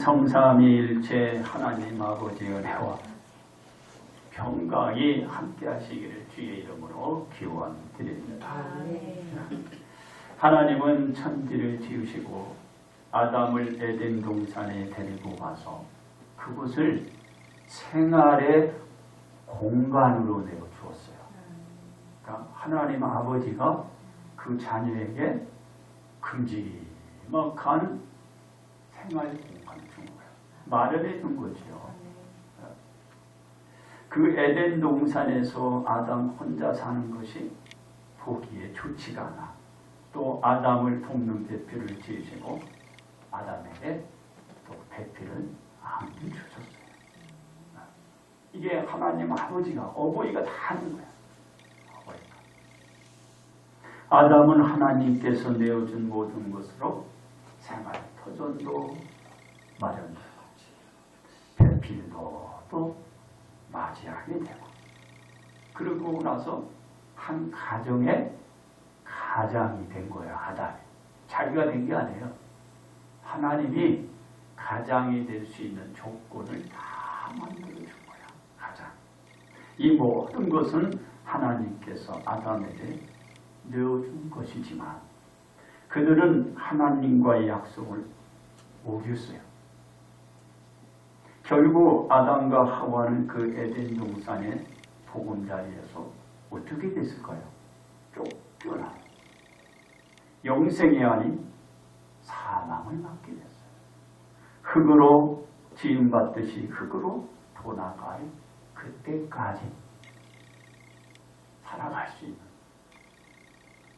성삼위일체 하나님 아버지의 은혜와 평강이 함께 하시기를 주의 이름으로 기원드립니다. 하나님은 천지를 지으시고 아담을 에덴 동산에 데리고 가서 그곳을 생활의 공간으로 내어주었어요. 그러니까 하나님 아버지가 그 자녀에게 큼지막한 생활 공간을 준 거예요. 마련해 준 거죠. 그 에덴 동산에서 아담 혼자 사는 것이 보기에 좋지가 않아. 또 아담을 돕는 배필을 지으시고 아담에게 또 배필을 안 주셨어요. 이게 하나님 아버지가 어버이가 다 하는 거야. 어버이가. 아담은 하나님께서 내어준 모든 것으로 생활 터전도 마련되고 배필도 또 맞이하게 되고 그러고 나서 한 가정의 가장이 된 거예요. 아담이. 자기가 된 게 아니에요. 하나님이 가장이 될 수 있는 조건을 다 만들어준 거야. 가장. 이 모든 것은 하나님께서 아담에게 내어준 것이지만 그들은 하나님과의 약속을 어겼어요. 결국 아담과 하와는 그 에덴 동산의 보금자리에서 어떻게 됐을까요? 쫓겨나 영생이 아닌 사망을 맞게 됐어요. 흙으로 지음받듯이 흙으로 돌아갈 그때까지 살아갈 수 있는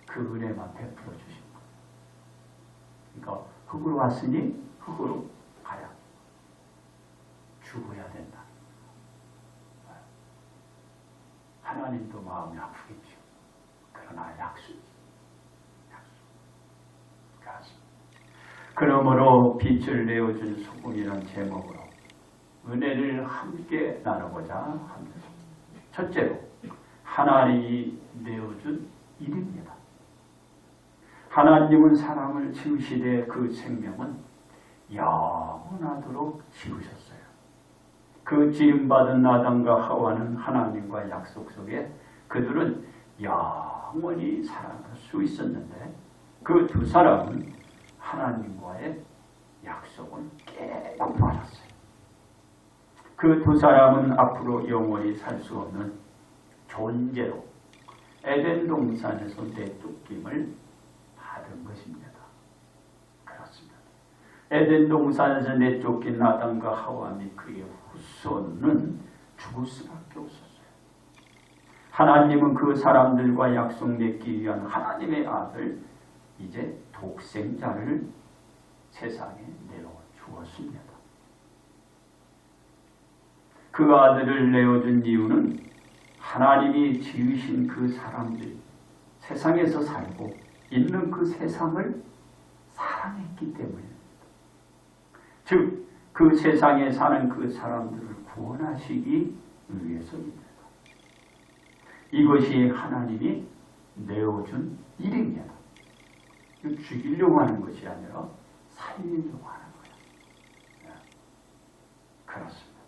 그 은혜만 베풀어 주신 거예요. 그러니까 흙으로 왔으니 흙으로 가야 죽어야 된다. 하나님도 마음이 아프겠죠. 그러나 약속이지. 그렇습니다. 그러므로 빛을 내어준 소금이라는 제목으로 은혜를 함께 나누고자 합니다. 첫째로 하나님이 내어준 일입니다. 하나님은 사람을 지으시되 그 생명은 영원하도록 지으셨어요. 그 지음받은 아담과 하와는 하나님과의 약속 속에 그들은 영원히 살아갈 수 있었는데 그 두 사람은 하나님과의 약속을 깨닫고 말았어요. 그 두 사람은 앞으로 영원히 살 수 없는 존재로 에덴 동산에서 내쫓김을 받은 것입니다. 그렇습니다. 에덴 동산에서 내쫓긴 아담과 하와 및 그의 후손은 죽을 수밖에 없었어요. 하나님은 그 사람들과 약속 맺기 위한 하나님의 아들 이제 독생자를 세상에 내어주었습니다. 그 아들을 내어준 이유는 하나님이 지으신 그 사람들이 세상에서 살고 있는 그 세상을 사랑했기 때문입니다. 즉, 그 세상에 사는 그 사람들을 구원하시기 위해서입니다. 이것이 하나님이 내어준 일입니다. 죽이려고 하는 것이 아니라 살리려고 하는 거예요. 그렇습니다.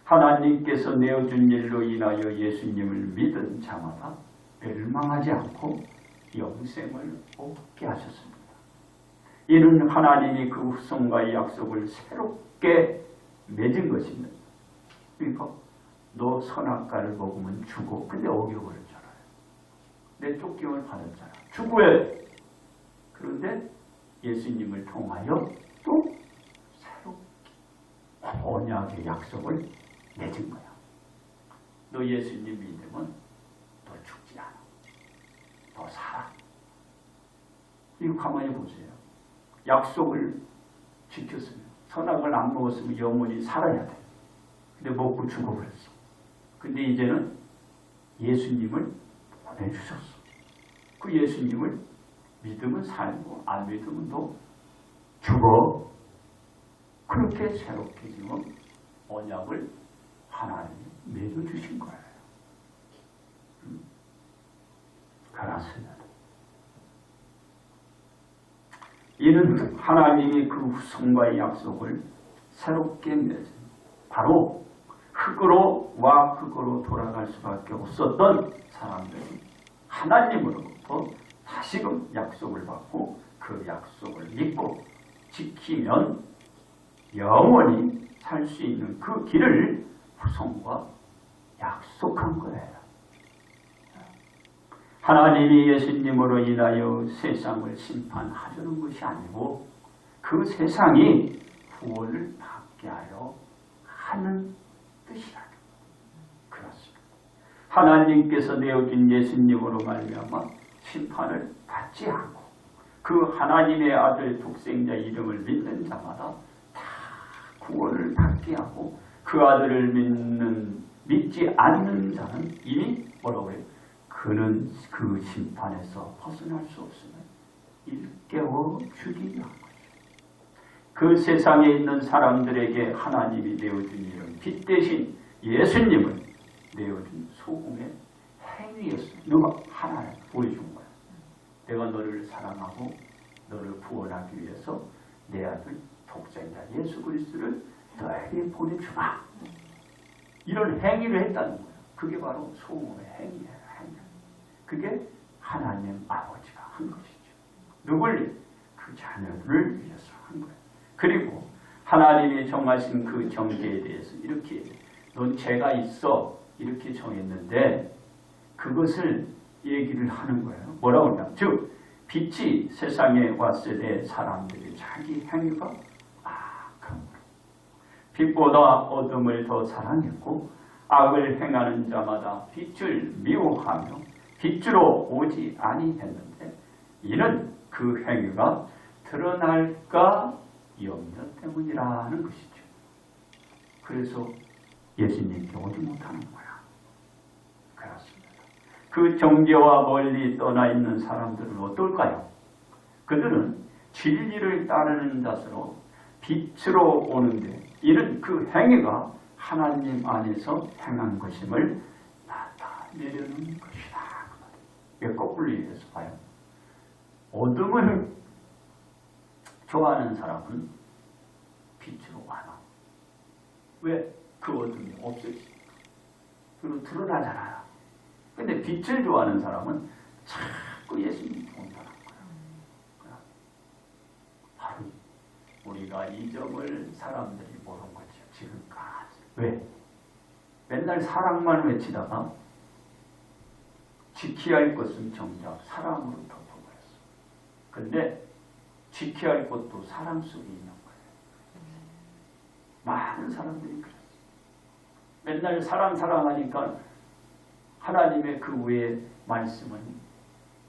하나님께서 내어준 일로 인하여 예수님을 믿은 자마다 멸망하지 않고 영생을 얻게 하셨습니다. 이는 하나님이 그 후손과의 약속을 새롭게 맺은 것입니다. 그러니까 너 선악과를 먹으면 죽어. 근데 어겨버렸잖아요. 내 쫓김을 받았잖아. 죽어야 돼. 그런데 예수님을 통하여 또 새롭게 언약의 약속을 맺은 거야. 너 예수님 믿으면 너 죽지 않아. 너 살아. 이거 가만히 보세요. 약속을 지켰으면 선악을 안 먹었으면 영원히 살아야 돼. 근데 먹고 죽어버렸어. 근데 이제는 예수님을 보내주셨어. 그 예수님을 믿으면 살고 안 믿으면 너 죽어. 그렇게 새롭게 지금 언약을 하나님이 맺어주신 거예요. 그렇습니다. 이는 하나님이 그 후손과의 약속을 새롭게 맺은 바로 흙으로 돌아갈 수밖에 없었던 사람들이 하나님으로부터 다시금 약속을 받고 그 약속을 믿고 지키면 영원히 살 수 있는 그 길을 후손과 약속한 거예요. 하나님이 예수님으로 인하여 세상을 심판하려는 것이 아니고 그 세상이 구원을 받게 하려 하는 뜻이라. 그렇습니다. 하나님께서 내어준 예수님으로 말미암아 심판을 받지 않고 그 하나님의 아들 독생자 이름을 믿는 자마다 다 구원을 받게 하고 그 아들을 믿지 않는 자는 이미 뭐라고 해요? 그는 그 심판에서 벗어날 수 없음을 일깨워 주기로 한 것이죠. 그 세상에 있는 사람들에게 하나님이 내어준 이름 빛 대신 예수님을 내어준 소금의 행위였어요. 누가? 하나를 보여준 거야. 내가 너를 사랑하고 너를 구원하기 위해서 내 아들 독생자 예수 그리스도를 너에게 보내주마. 이런 행위를 했다는 거예요. 그게 바로 소금의 행위예요. 그게 하나님 아버지가 한 것이죠. 누굴? 그 자녀들을 위해서 한 거예요. 그리고 하나님이 정하신 그 경계에 대해서 이렇게 넌 죄가 있어 이렇게 정했는데 그것을 얘기를 하는 거예요. 뭐라고 하냐? 즉 빛이 세상에 왔을 때 사람들이 자기 행위가 악한 거예요. 빛보다 어둠을 더 사랑했고 악을 행하는 자마다 빛을 미워하며 빛으로 오지 아니했는데 이는 그 행위가 드러날까 염려 때문이라는 것이죠. 그래서 예수님께 오지 못하는 거야. 그렇습니다. 그 정죄와 멀리 떠나 있는 사람들은 어떨까요? 그들은 진리를 따르는 자세로 빛으로 오는데 이는 그 행위가 하나님 안에서 행한 것임을 나타내려는 것이다. 이게 거꾸로 얘기해서 봐요. 어둠을 좋아하는 사람은 빛으로 와요. 왜? 그 어둠이 없어지니까. 그리고 드러나잖아요. 근데 빛을 좋아하는 사람은 자꾸 예수님이 온다는 거예요. 바로 우리가 이 점을 사람들이 모르는 거죠. 지금까지. 왜? 맨날 사랑만 외치다가 지켜야 할 것은 정작 사랑으로 덮어버렸어. 근데 지켜야 할 것도 사랑 속에 있는 거예요. 많은 사람들이 그랬어. 맨날 사랑하니까 하나님의 그 외의 말씀은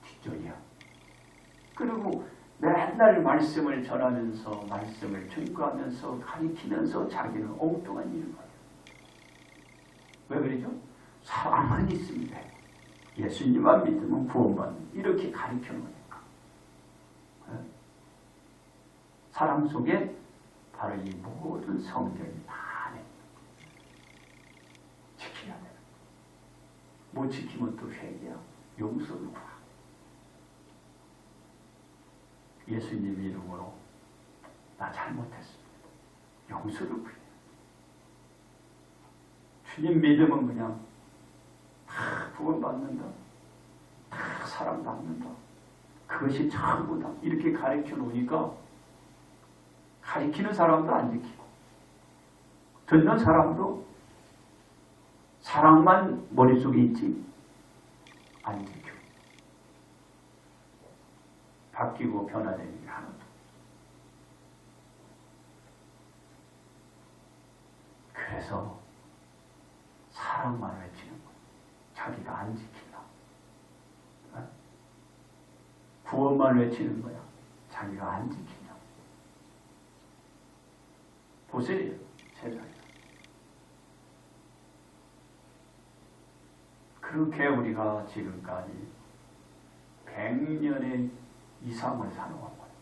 뒷전이야. 그리고 맨날 말씀을 전하면서 말씀을 증거하면서 가리키면서 자기는 엉뚱한 일을 봐요. 왜 그러죠? 사랑만 있으면 돼. 예수님만 믿으면 구원받는 이렇게 가르치는 거니까. 사랑 속에 바로 이 모든 성경이 다 안에 지켜야 돼요. 못 지키면 또 회개야. 용서를 구하. 예수님 이름으로 나 잘못했습니다. 용서를 구해. 주님 믿으면 그냥 다 구원받는다. 다 사랑받는다. 그것이 전부다. 이렇게 가르쳐 놓으니까 가르치는 사람도 안 지키고 듣는 사람도 사랑만 머릿속에 있지 안 지켜. 바뀌고 변화되는 게 하나도. 그래서 사랑만 외치는 거예요. 자기가 안 지킨다. 구원만 외치는 거야. 자기가 안 지킨다. 보세요. 세상에. 그렇게 우리가 지금까지 100년의 이상을 살아온 거예요.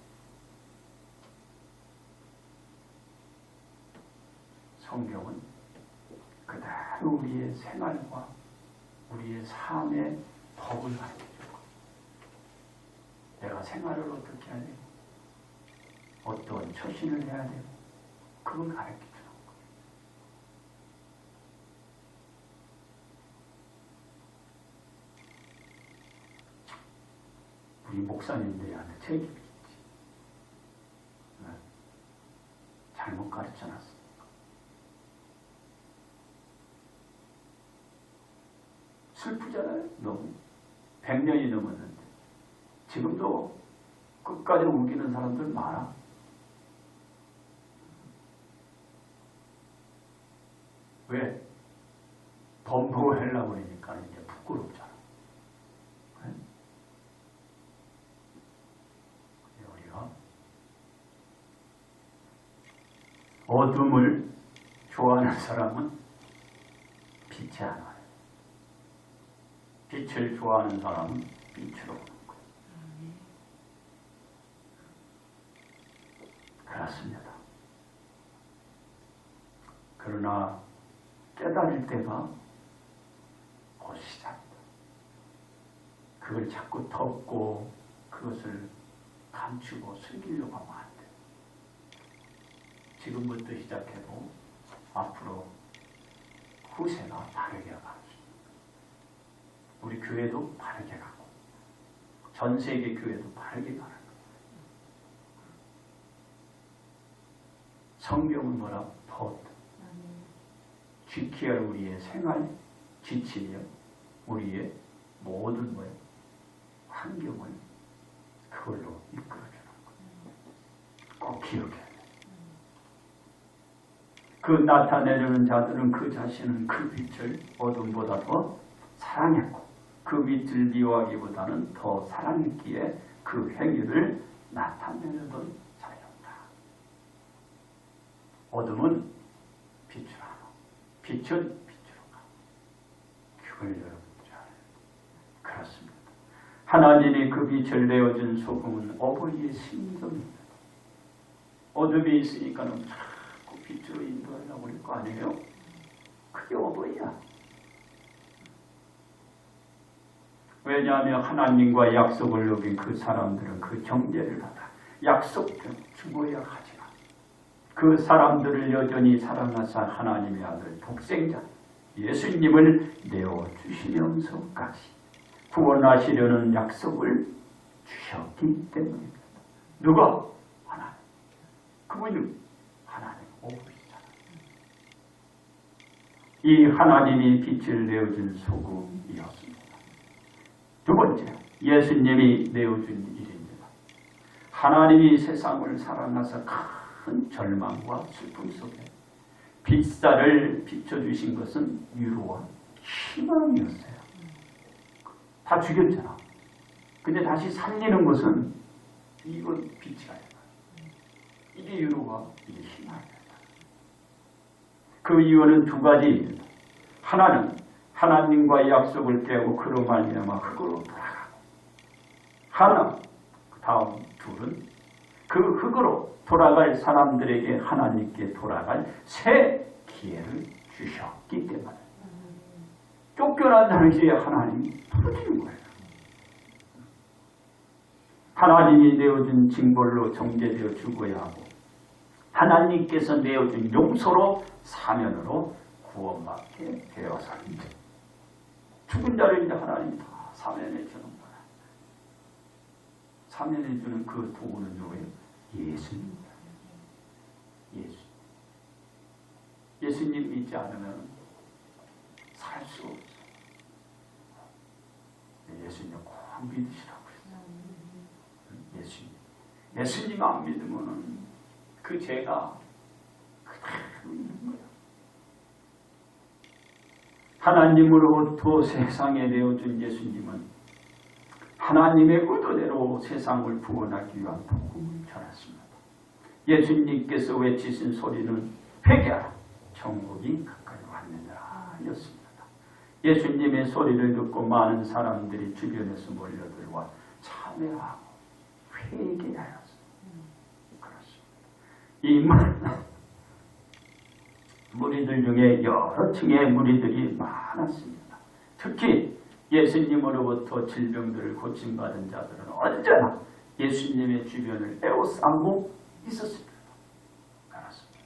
성경은 그대로 우리의 생활과 우리의 삶의 법을 가르쳐줘요. 내가 생활을 어떻게 해야 되고 어떤 처신을 해야 되고 그걸 가르쳐 주는 거예요. 우리 목사님들한테 책임이 있지. 네. 잘못 가르쳐 놨으니까. 슬프잖아요. 너무 100년이 넘었는데 지금도 끝까지 우기는 사람들 많아. 왜? 범보고 하려고 그러니까 이제 부끄럽잖아. 네? 우리가 어둠을 좋아하는 사람은 빛이 안 와요. 빛을 좋아하는 사람은 빛으로 오는 거예요. 그렇습니다. 그러나 깨달을 때가 곧 시작이다. 그걸 자꾸 덮고 그것을 감추고 숨기려고 하면 안 돼. 지금부터 시작해도 앞으로 후세가 바르게 가고 우리 교회도 바르게 가고 전 세계 교회도 바르게 가는 거예요. 성경은 뭐라? 더 지켜야 우리의 생활 지치며 우리의 모든 뭐예요? 환경을 그걸로 이끌어주는 거예요. 꼭 기억해야 돼요. 그 나타내려는 자들은 그 자신은 그 빛을 어둠보다 더 사랑했고 그 빛을 미워하기보다는 더 사랑했기에 그 행위를 나타내려던 자였다. 어둠은 빛으로 하고 빛은 빛으로 가고 그걸 여러분 잘 그렇습니다. 하나님이 그 빛을 내어준 소금은 어버이의 심정입니다. 어둠이 있으니까는 자꾸 빛으로 인도하려고 할 거 아니에요? 그게 어버이야. 왜냐하면 하나님과 약속을 어긴 그 사람들은 그 경계를 받아 약속대로 죽어야 하지만 그 사람들을 여전히 사랑하사 하나님의 아들 독생자 예수님을 내어주시면서까지 구원하시려는 약속을 주셨기 때문입니다. 누가? 하나님. 그분이 하나님 오시잖아요. 이 하나님이 빛을 내어준 소금이었습니다. 두 번째, 예수님이 내어준 일입니다. 하나님이 세상을 사랑하사 큰 절망과 슬픔 속에 빛살을 비춰주신 것은 위로와 희망이었어요. 다 죽였잖아. 근데 다시 살리는 것은 이건 빛이 아니야. 이게 위로와 이게 희망이다. 그 이유는 두 가지입니다. 하나는 하나님과의 약속을 깨고 그로 말미암아 흙으로 돌아가고 하나, 다음 둘은 그 흙으로 돌아갈 사람들에게 하나님께 돌아갈 새 기회를 주셨기 때문에 쫓겨난 자를 이제 하나님이 풀어주는 거예요. 하나님이 내어준 징벌로 정죄되어 죽어야 하고 하나님께서 내어준 용서로 사면으로 구원받게 되어서입니다. 죽은 자를 이제 하나님이 다 사면해 주는 거야. 사면해 주는 그 도구는 누구예요? 예수님입니다. 예수. 예수님 믿지 않으면 살 수 없어요. 예수님 꼭 믿으시라고 그랬어요. 예수님. 예수님 안 믿으면 그 죄가 그대로 있는 거예요. 하나님으로부터 세상에 내어준 예수님은 하나님의 의도대로 세상을 구원하기 위한 복음을 전했습니다. 예수님께서 외치신 소리는 회개하라, 천국이 가까이 왔느니라 였습니다. 예수님의 소리를 듣고 많은 사람들이 주변에서 몰려들와 참회하고 회개하였습니다. 그렇습니다. 이 무리들 중에 여러 층의 무리들이 많았습니다. 특히 예수님으로부터 질병들을 고침받은 자들은 언제나 예수님의 주변을 에워싸고 있었습니다. 그렇습니다.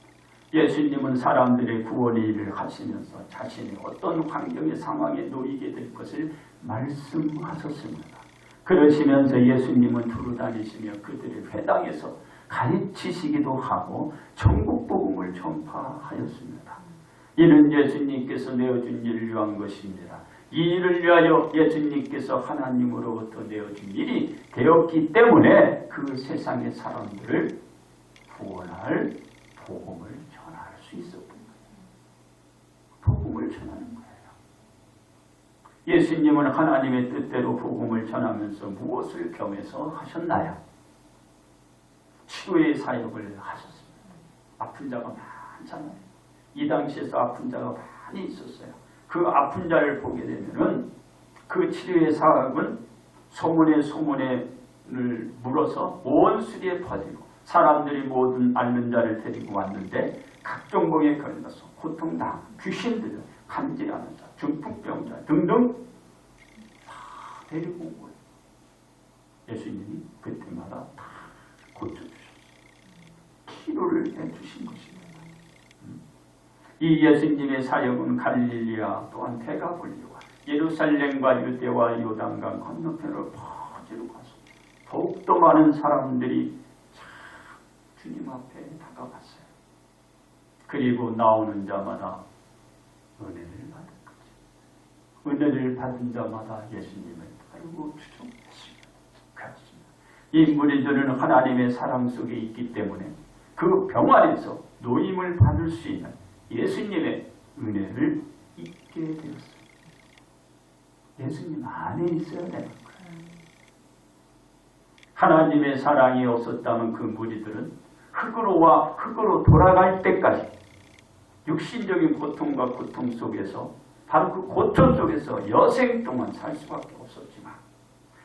예수님은 사람들의 구원의 일을 하시면서 자신이 어떤 환경의 상황에 놓이게 될 것을 말씀하셨습니다. 그러시면서 예수님은 두루 다니시며 그들의 회당에서 가르치시기도 하고 천국 복음을 전파하였습니다. 이는 예수님께서 내어준 일을 위한 것입니다. 이 일을 위하여 예수님께서 하나님으로부터 내어준 일이 되었기 때문에 그 세상의 사람들을 구원할 복음을 전할 수 있었던 거예요. 복음을 전하는 거예요. 예수님은 하나님의 뜻대로 복음을 전하면서 무엇을 겸해서 하셨나요? 치료의 사역을 하셨습니다. 아픈 자가 많잖아요. 이 당시에서 아픈 자가 많이 있었어요. 그 아픈 자를 보게 되면은 그 치료의 사역은 소문을 물어서 온 수리에 퍼지고 사람들이 모든 앓는 자를 데리고 왔는데 각종 병에 걸려서 고통당, 귀신들, 간질하는 자, 중풍병자 등등 다 데리고 온 거예요. 예수님이 그때마다 다 고쳐주셨어요. 치료를 해주신 것입니다. 이 예수님의 사역은 갈릴리아 또한 대가볼리와 예루살렘과 유대와 요단강 건너편으로 퍼지러 가서 더욱더 많은 사람들이 주님 앞에 다가갔어요. 그리고 나오는 자마다 은혜를 받은 거죠. 은혜를 받은 자마다 예수님을 따르고 추종했습니다. 그렇습니다. 이 무리들은 하나님의 사랑 속에 있기 때문에 그 병 안에서 노임을 받을 수 있는 예수님의 은혜를 잊게 되었어요. 예수님 안에 있어야 되는 거예요. 하나님의 사랑이 없었다면 그 무리들은 흙으로 돌아갈 때까지 육신적인 고통과 고통 속에서 바로 그 고통 속에서 여생 동안 살 수밖에 없었지만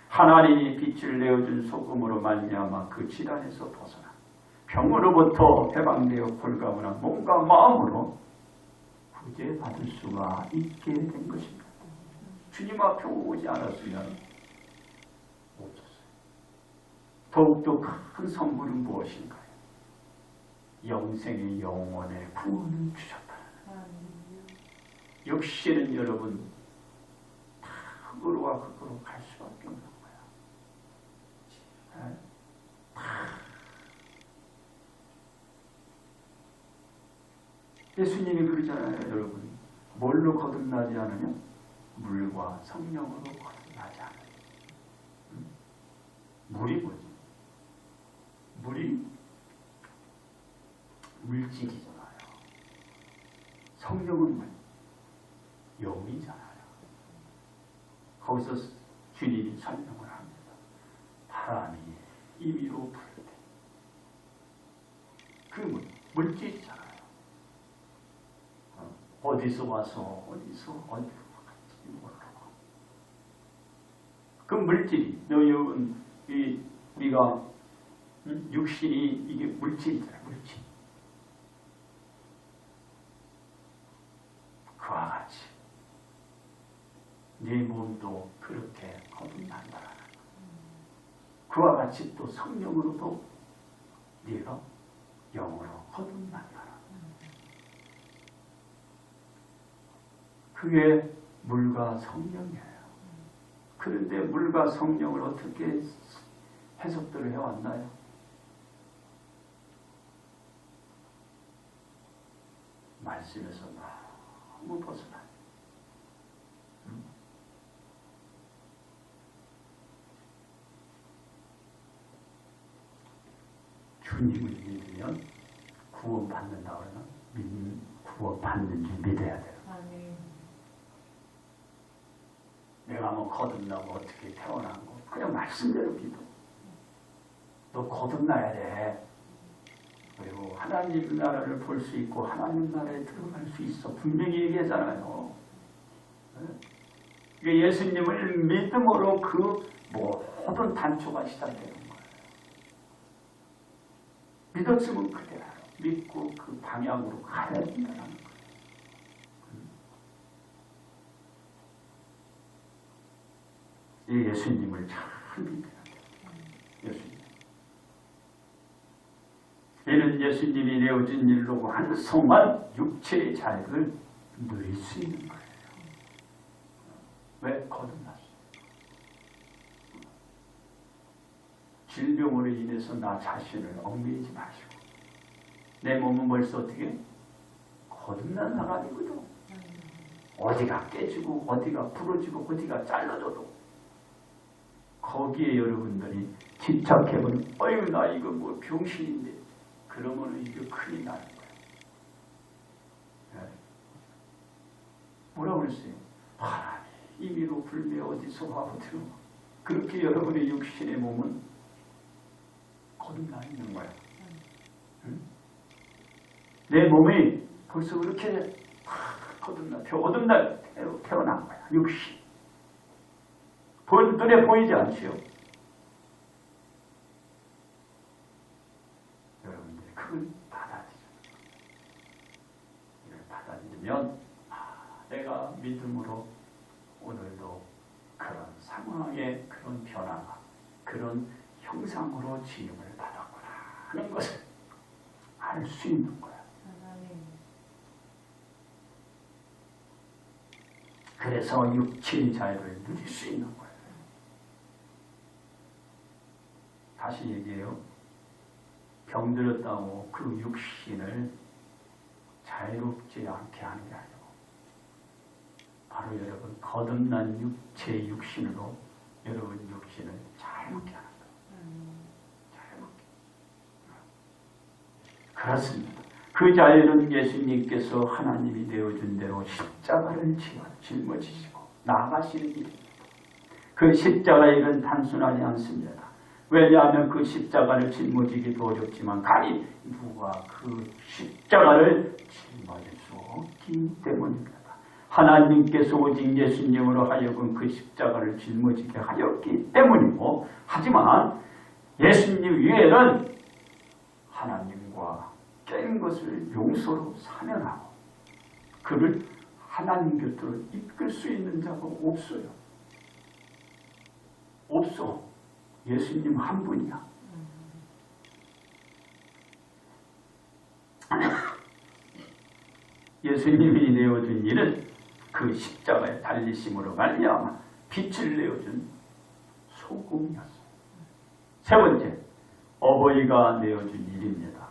하나님이 빛을 내어준 소금으로 말미암아 그 질환에서 벗어나 병으로부터 해방되어 골가문한 몸과 마음으로 구제받을 수가 있게 된 것입니다. 주님 앞에 오지 않았으면 없었어요. 더욱더 큰 선물은 무엇인가요? 영생의 영원의 구원을 주셨다. 역시는 여러분 다 흙으로 갈 수밖에 없는 거야. 예수님이 그러잖아요, 여러분. 뭘로 거듭나지 않으냐? 물과 성령으로 거듭나지 않으냐. 물이 뭐지? 물이 물질이잖아요. 성령은 뭐? 영이잖아요. 거기서 주님이 설명을 합니다. 바람이 임의로 불 때. 그 물질이잖아요. 어디서 와서 어디로 갈지 모르고. 그 물질이 우리가 육신이 이게 물질이잖아요. 물질. 그와 같이 네 몸도 그렇게 거듭난다라는 것. 그와 같이 또 성령으로도 네가 영으로 거듭난다라는 것. 그게 물과 성령이에요. 그런데 물과 성령을 어떻게 해석들을 해왔나요? 말씀에서 너무 벗어나. 주님을 믿으면 구원받는다 그러면 구원받는 줄 믿어야 돼요. 내가 뭐 거듭나고 어떻게 태어난 거 그냥 말씀대로 믿어. 너 거듭나야 돼. 그리고 하나님 나라를 볼 수 있고 하나님 나라에 들어갈 수 있어. 분명히 얘기하잖아요. 예수님을 믿음으로 그 모든 단초가 시작되는 거예요. 믿었으면 그대로 믿고 그 방향으로 가야 된다는 거예요. 예수님을 잘 믿어야 돼요. 이는 예수님이 내어준 일로 완성한 육체의 자유를 누릴 수 있는 거예요. 왜? 거듭났어. 질병으로 인해서 나 자신을 얽매이지 마시고, 내 몸은 벌써 어떻게? 거듭난 사람이거든. 어디가 깨지고 어디가 부러지고 어디가 잘라져도 거기에 여러분들이 집착해보면 어휴 나 이거 뭐 병신인데 그러면 이게 큰일 나는 거예요. 네. 뭐라고 그랬어요? 하나님 임의로 불매 어디서 와보더라. 그렇게 여러분의 육신의 몸은 거듭나 있는 거예요. 응? 내 몸이 벌써 그렇게 거듭나 태어난 거야. 육신. 눈에 보이지 않지요? 여러분들이 그걸 받아들여요. 이걸 받아들이면 내가 믿음으로 오늘도 그런 상황의 그런 변화가 그런 형상으로 지음을 받았구나 하는 것을 알 수 있는 거야. 그래서 육체의 자유를 누릴 수 있는 거예요. 다시 얘기해요. 병들었다고 그 육신을 자유롭지 않게 하는 게 아니고 바로 여러분 거듭난 육체의 육신으로 여러분 육신을 자유롭게 하는 거예요. 자유롭게. 그렇습니다. 그 자유는 예수님께서 하나님이 내어준 대로 십자가를 짊어지시고 나아가시는 일입니다. 그 십자가의 일은 단순하지 않습니다. 왜냐하면 그 십자가를 짊어지기도 어렵지만 감히 누가 그 십자가를 짊어질 수 없기 때문입니다. 하나님께서 오직 예수님으로 하여금 그 십자가를 짊어지게 하였기 때문이고 하지만 예수님 위에는 하나님과 깬 것을 용서로 사면하고 그를 하나님 곁으로 이끌 수 있는 자가 없어요. 없어. 예수님 한 분이야. 예수님이 내어준 일은 그 십자가의 달리심으로 말미암아 빛을 내어준 소금이었어요. 세 번째, 어버이가 내어준 일입니다.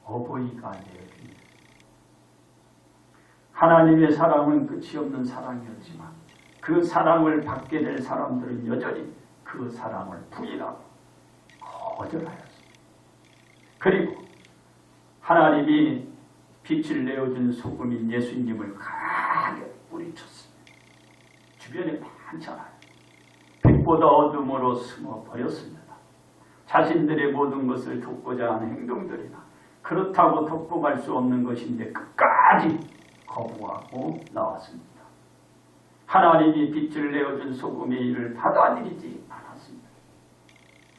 어버이가 내어준 일. 하나님의 사랑은 끝이 없는 사랑이었지만 그 사랑을 받게 될 사람들은 여전히 그 사랑을 부인하고 거절하였습니다. 그리고 하나님이 빛을 내어준 소금인 예수님을 강하게 뿌리쳤습니다. 주변에 많잖아요. 빛보다 어둠으로 숨어버렸습니다. 자신들의 모든 것을 돕고자 하는 행동들이나 그렇다고 덮고 갈 수 없는 것인데 끝까지 거부하고 나왔습니다. 하나님이 빛을 내어준 소금의 일을 받아들이지 않았습니다.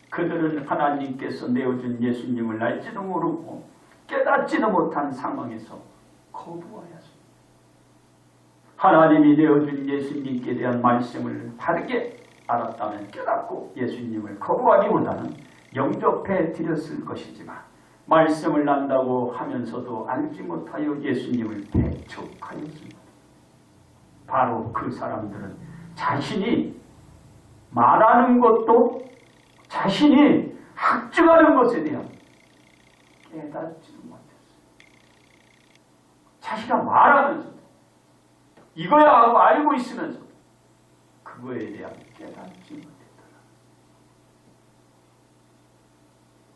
그들은 하나님께서 내어준 예수님을 알지도 모르고 깨닫지도 못한 상황에서 거부하였습니다. 하나님이 내어준 예수님께 대한 말씀을 바르게 알았다면 깨닫고 예수님을 거부하기보다는 영접해 드렸을 것이지만 말씀을 안다고 하면서도 알지 못하여 예수님을 배척하였습니다. 바로 그 사람들은 자신이 말하는 것도 자신이 학증하는 것에 대한 깨닫지도 못했어요. 자기가 말하면서도 이거야 하고 알고 있으면서도 그거에 대한 깨닫지 못했더라.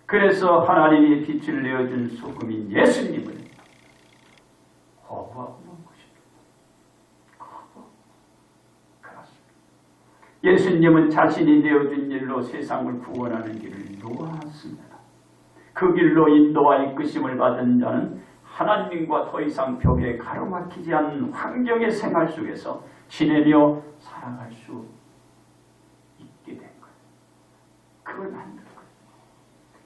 그래서 하나님이 빛을 내어준 소금인 예수님을 거부하고 난 것입니다. 그렇습니다. 예수님은 자신이 내어준 일로 세상을 구원하는 길을 놓았습니다. 그 길로 인도와 이끄심을 받은 자는 하나님과 더 이상 벽에 가로막히지 않는 환경의 생활 속에서 지내며 살아갈 수 있게 된 거예요. 그걸 만든 거예요.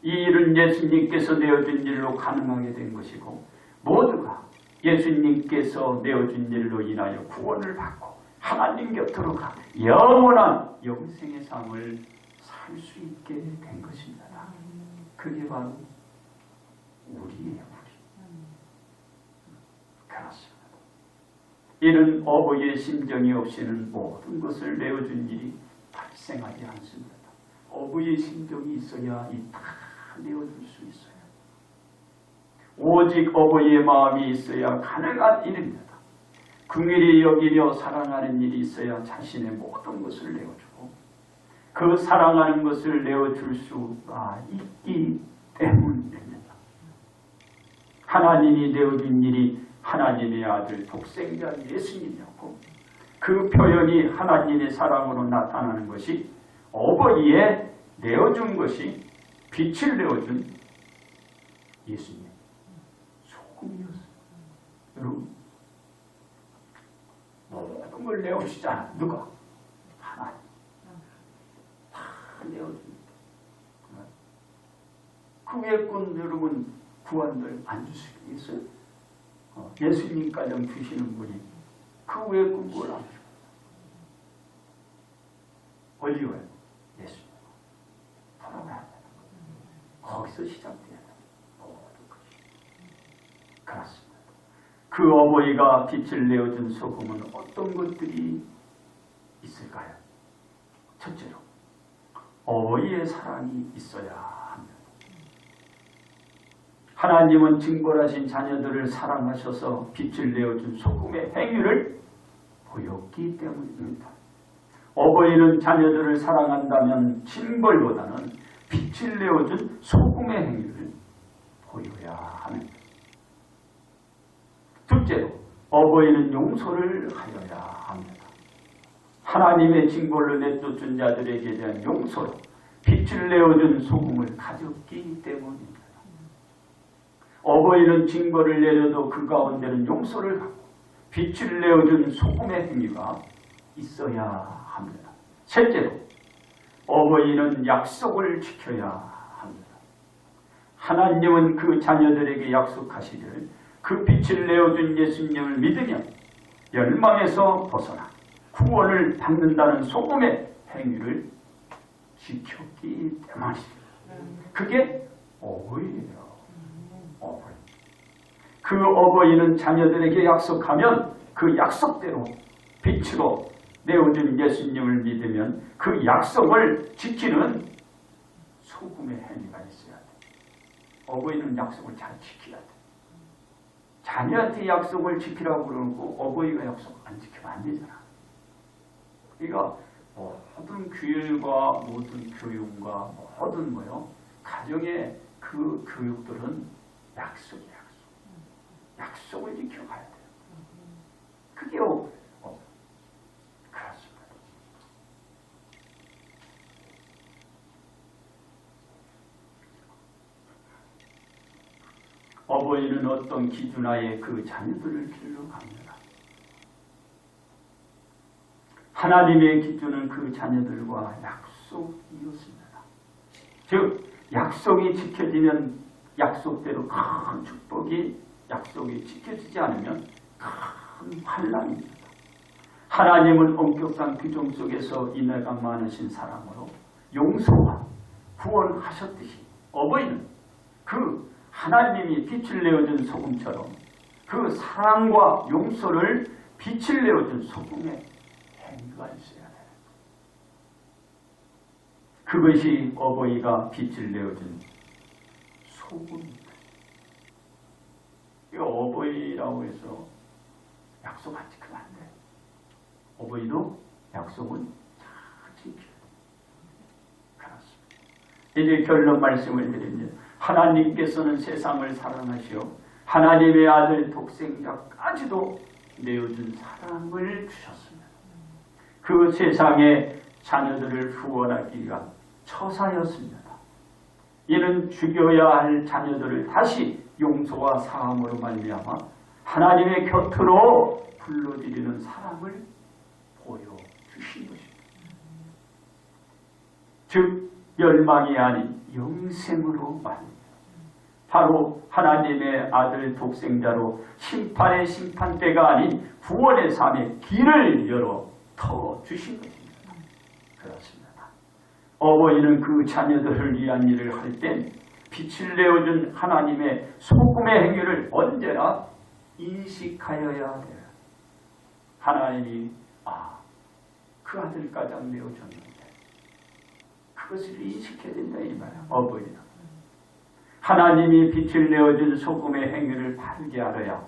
이 일은 예수님께서 내어준 일로 가능하게 된 것이고 모두가 예수님께서 내어준 일로 인하여 구원을 받고 하나님 곁으로 가 영원한 영생의 삶을 살 수 있게 된 것입니다. 그게 바로 이는 어버이의 심정이 없이는 모든 것을 내어준 일이 발생하지 않습니다. 어버이의 심정이 있어야 이 다 내어줄 수 있어요. 오직 어버이의 마음이 있어야 가능한 일입니다. 긍휼히 여기며 사랑하는 일이 있어야 자신의 모든 것을 내어주고 그 사랑하는 것을 내어줄 수가 있기 때문입니다. 하나님이 내어준 일이 하나님의 아들 독생자 예수님이었고 그 표현이 하나님의 사랑으로 나타나는 것이 어버이에 내어준 것이 빛을 내어준 예수님 소금이었어요. 여러분 모든 걸 내어주잖아. 누가? 하나님. 다 내어줍니다. 그 외꾼 여러분 구원들 안 줄 수 있어요? 예수님 가정 주시는 분이 그 외꾼 뭘 안 줘? 어디 와요? 예수님. 돌아가야 되는 거예요. 거기서 시작돼야 돼요. 모든 것이. 그렇습니다. 그 어버이가 빛을 내어준 소금은 어떤 것들이 있을까요? 첫째로 어버이의 사랑이 있어야 합니다. 하나님은 징벌하신 자녀들을 사랑하셔서 빛을 내어준 소금의 행위를 보였기 때문입니다. 어버이는 자녀들을 사랑한다면 징벌보다는 빛을 내어준 소금의 행위를 보여야 합니다. 둘째로 어버이는 용서를 하여야 합니다. 하나님의 징벌로 내쫓은 자들에게 대한 용서로 빛을 내어준 소금을 가졌기 때문입니다. 어버이는 징벌을 내려도 그 가운데는 용서를 하고 빛을 내어준 소금의 행위가 있어야 합니다. 셋째로 어버이는 약속을 지켜야 합니다. 하나님은 그 자녀들에게 약속하시기를 그 빛을 내어준 예수님을 믿으면 멸망에서 벗어나 구원을 받는다는 소금의 행위를 지켰기 때문입니다. 그게 어버이예요. 어버이. 그 어버이는 자녀들에게 약속하면 그 약속대로 빛으로 내어준 예수님을 믿으면 그 약속을 지키는 소금의 행위가 있어야 돼. 어버이는 약속을 잘 지켜야 돼. 자녀한테 약속을 지키라고 그러고 어버이가 약속 안 지키면 안 되잖아. 그러니까 모든 규율과 모든 교육과 모든 가정의 그 교육들은 약속이야. 약속을 지켜가야 돼요. 그게 그렇습니다. 어버이는 어떤 기준하에 그 자녀들을 길러갑니다. 하나님의 기준은 그 자녀들과 약속이었습니다. 즉 약속이 지켜지면 약속대로 큰 축복이 약속이 지켜지지 않으면 큰 환난입니다. 하나님은 엄격한 규정 속에서 인애가 많으신 사랑으로 용서와 구원하셨듯이 어버이는 그 하나님이 빛을 내어준 소금처럼 그 사랑과 용서를 빛을 내어준 소금의 행위가 있어야 돼요. 그것이 어버이가 빛을 내어준 소금입니다. 이 어버이라고 해서 약속 안 지키면 안 돼. 어버이도 약속은 잘 지켜야 돼. 그렇습니다. 이제 결론 말씀을 드립니다. 하나님께서는 세상을 사랑하시어 하나님의 아들 독생자까지도 내어준 사랑을 주셨습니다. 그 세상에 자녀들을 후원하기 위한 처사였습니다. 이는 죽여야 할 자녀들을 다시 용서와 사함으로 말미암아 하나님의 곁으로 불러들이는 사랑을 보여주신 것입니다. 즉 멸망이 아닌 영생으로 말입니다. 바로 하나님의 아들 독생자로 심판의 심판대가 아닌 구원의 삶의 길을 열어 터주신 것입니다. 그렇습니다. 어버이는 그 자녀들을 위한 일을 할 땐 빛을 내어준 하나님의 소금의 행위를 언제나 인식하여야 돼요. 하나님이 그 아들 가장 내어줬는데 그것을 인식해야 된다 이 말이야. 어버이는 하나님이 빛을 내어준 소금의 행위를 바르게 알아야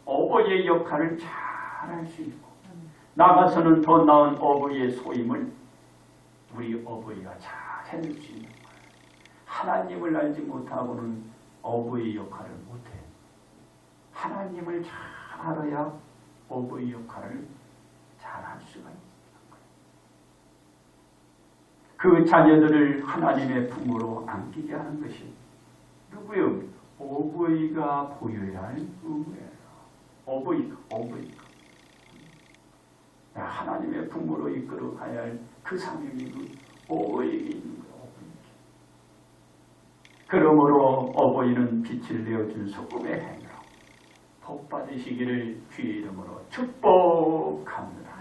어버이의 역할을 잘 할 수 있고 나가서는 더 나은 어버이의 소임을 우리 어버이가 잘 해낼 수 있는 거예요. 하나님을 알지 못하고는 어버이 역할을 못해. 하나님을 잘 알아야 어버이 역할을 잘 할 수가 있는 거예요. 그 자녀들을 하나님의 품으로 안기게 하는 것이 누구요? 어버이가 보여야 할 의무예요. 어버이가 하나님의 품으로 이끌어 가야 할 그 사명이 어버이에게 있는 거예요. 그러므로 어버이는 빛을 내어준 소금의 행위로 복 받으시기를 주의 이름으로 축복합니다.